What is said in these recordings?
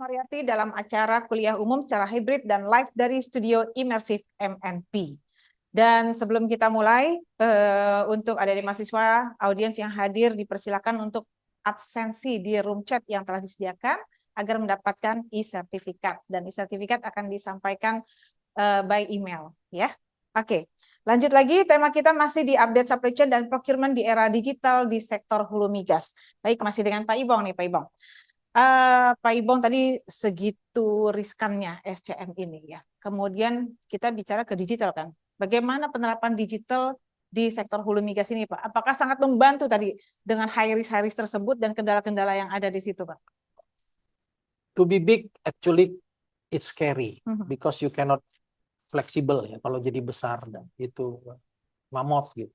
Mariati dalam acara kuliah umum secara hybrid dan live dari studio Immersive MNP. Dan sebelum kita mulai, untuk adik-adik mahasiswa, audiens yang hadir dipersilakan untuk absensi di room chat yang telah disediakan agar mendapatkan e-sertifikat. Dan e-sertifikat akan disampaikan by email, ya. Oke, lanjut lagi. Tema kita masih di update supply chain dan procurement di era digital di sektor hulu migas. Baik, masih dengan Pak Ibong nih, Pak Ibong. Pak Ibong tadi segitu riskannya SCM ini ya. Kemudian kita bicara ke digital kan. Bagaimana penerapan digital di sektor hulu migas ini, Pak? Apakah sangat membantu tadi dengan high risk tersebut dan kendala-kendala yang ada di situ, Pak? To be big, actually it's scary because you cannot flexible ya kalau jadi besar dan itu mammoth gitu.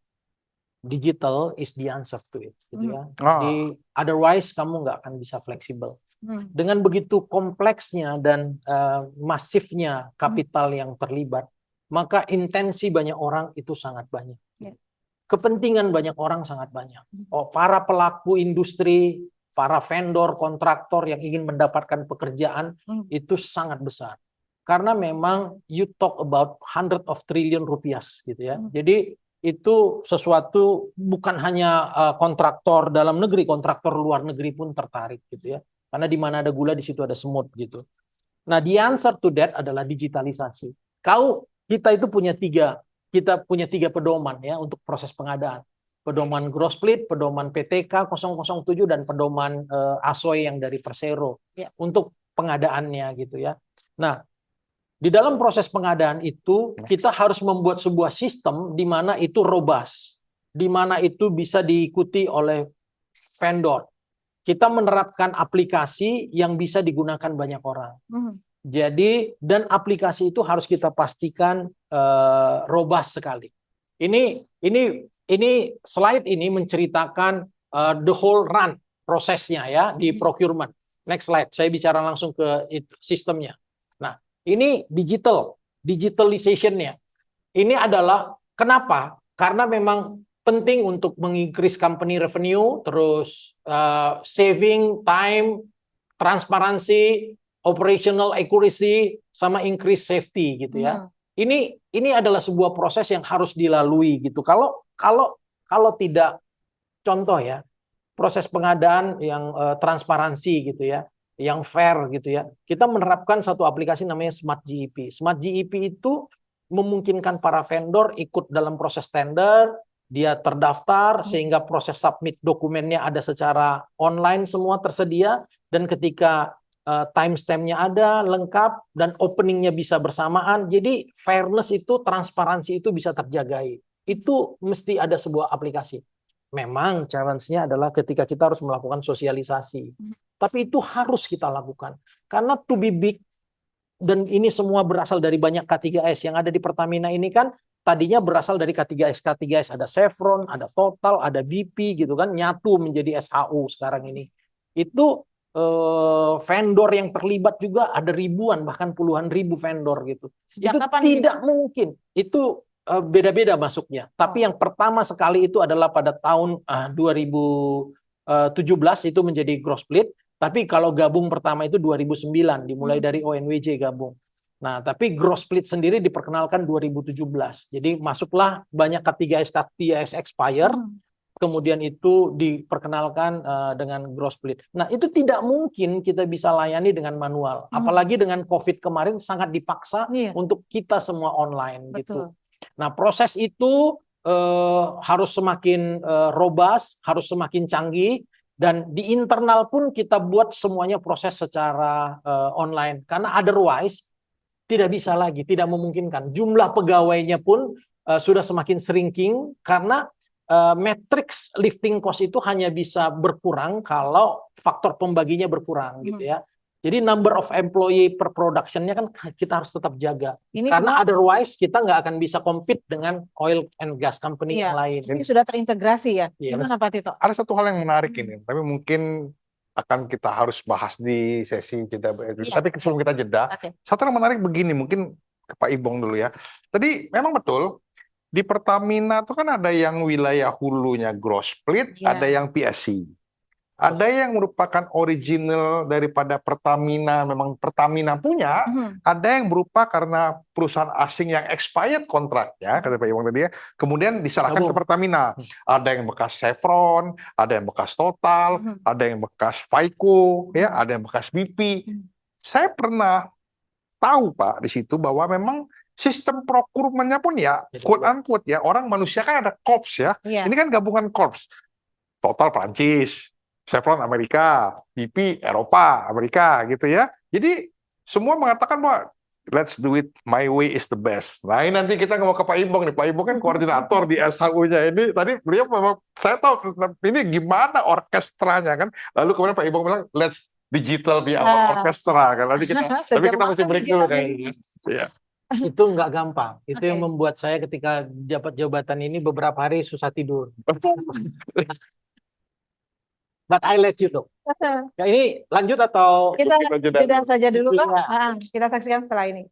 Digital is the answer to it, gitu ya. Jadi otherwise kamu nggak akan bisa fleksibel. Dengan begitu kompleksnya dan masifnya kapital yang terlibat, maka intensi banyak orang itu sangat banyak. Kepentingan banyak orang sangat banyak. Para pelaku industri, para vendor, kontraktor yang ingin mendapatkan pekerjaan itu sangat besar. Karena memang you talk about hundred of trillion rupiah, gitu ya. Jadi itu sesuatu bukan hanya kontraktor dalam negeri, kontraktor luar negeri pun tertarik gitu ya. Karena di mana ada gula di situ ada semut gitu. Nah, the answer to that adalah digitalisasi. Kita itu punya tiga pedoman ya untuk proses pengadaan. Pedoman gross split, pedoman PTK 007 dan pedoman ASOE yang dari Persero untuk pengadaannya gitu ya. Nah, di dalam proses pengadaan itu kita harus membuat sebuah sistem di mana itu robust, di mana itu bisa diikuti oleh vendor. Kita menerapkan aplikasi yang bisa digunakan banyak orang. Jadi dan aplikasi itu harus kita pastikan robust sekali. Ini slide ini menceritakan the whole run prosesnya ya di procurement. Next slide, saya bicara langsung ke sistemnya. Nah, ini digitalization-nya. Ini adalah kenapa? Karena memang penting untuk mengikris company revenue, terus saving time, transparansi, operational accuracy, sama increase safety gitu ya. Ini adalah sebuah proses yang harus dilalui gitu. Kalau tidak, contoh ya, proses pengadaan yang transparansi gitu ya, yang fair gitu ya. Kita menerapkan satu aplikasi namanya Smart GEP. Smart GEP itu memungkinkan para vendor ikut dalam proses tender, dia terdaftar sehingga proses submit dokumennya ada secara online semua tersedia dan ketika timestamp-nya ada lengkap dan openingnya bisa bersamaan. Jadi fairness itu, transparansi itu bisa terjagai. Itu mesti ada sebuah aplikasi. Memang challenge-nya adalah ketika kita harus melakukan sosialisasi. Tapi itu harus kita lakukan. Karena to be big, dan ini semua berasal dari banyak K3S. Yang ada di Pertamina ini kan tadinya berasal dari K3S. K3S ada Chevron, ada Total, ada BP gitu kan. Nyatu menjadi SHU sekarang ini. Itu vendor yang terlibat juga ada ribuan, bahkan puluhan ribu vendor gitu. Sejak itu kapan tidak mungkin. Itu beda-beda masuknya. Tapi yang pertama sekali itu adalah pada tahun 2017 itu menjadi gross split. Tapi kalau gabung pertama itu 2009, dimulai dari ONWJ gabung. Nah, tapi gross split sendiri diperkenalkan 2017. Jadi masuklah banyak K3S expire. Kemudian itu diperkenalkan dengan gross split. Nah, itu tidak mungkin kita bisa layani dengan manual. Apalagi dengan COVID kemarin sangat dipaksa untuk kita semua online. Gitu. Nah, proses itu harus semakin robust, harus semakin canggih, dan di internal pun kita buat semuanya proses secara online. Karena otherwise tidak bisa lagi, tidak memungkinkan. Jumlah pegawainya pun sudah semakin shrinking karena matrix lifting cost itu hanya bisa berkurang kalau faktor pembaginya berkurang gitu ya. Jadi number of employee per production-nya kan kita harus tetap jaga. Karena otherwise kita nggak akan bisa compete dengan oil and gas company yang lain. Ini sudah terintegrasi ya. Gimana Pak Tito? Ada satu hal yang menarik ini, tapi mungkin akan kita harus bahas di sesi jeda. Tapi sebelum kita jeda, satu yang menarik begini, mungkin ke Pak Ibong dulu ya. Tadi memang betul, di Pertamina itu kan ada yang wilayah hulunya gross split, ada yang PSC. Ada yang merupakan original daripada Pertamina, memang Pertamina punya, ada yang berupa karena perusahaan asing yang expired kontraknya, kata Pak Iwang tadi ya, kemudian diserahkan ke Pertamina. Ada yang bekas Chevron, ada yang bekas Total, ada yang bekas Vaiko, ya, ada yang bekas BP. Saya pernah tahu Pak di situ bahwa memang sistem procurement-nya pun ya, quote unquote ya, orang manusia kan ada korps ya. Ini kan gabungan korps. Total Prancis, Chevron Amerika, BP Eropa, Amerika gitu ya. Jadi semua mengatakan bahwa let's do it my way is the best. Nah ini nanti kita mau ke Pak Imbong nih. Pak Imbong kan koordinator di SHU-nya ini. Tadi beliau memang, saya tahu ini gimana orkestranya kan. Lalu kemudian Pak Imbong bilang let's digital di awal orkestra kan. Nanti kita, tapi kita masih break dulu kayaknya. Ya. Itu nggak gampang. Itu yang membuat saya ketika dapat jabatan ini beberapa hari susah tidur. But I let you know. Ya, ini lanjut atau kita jeda saja dulu Pak? Ya. Kita saksikan setelah ini.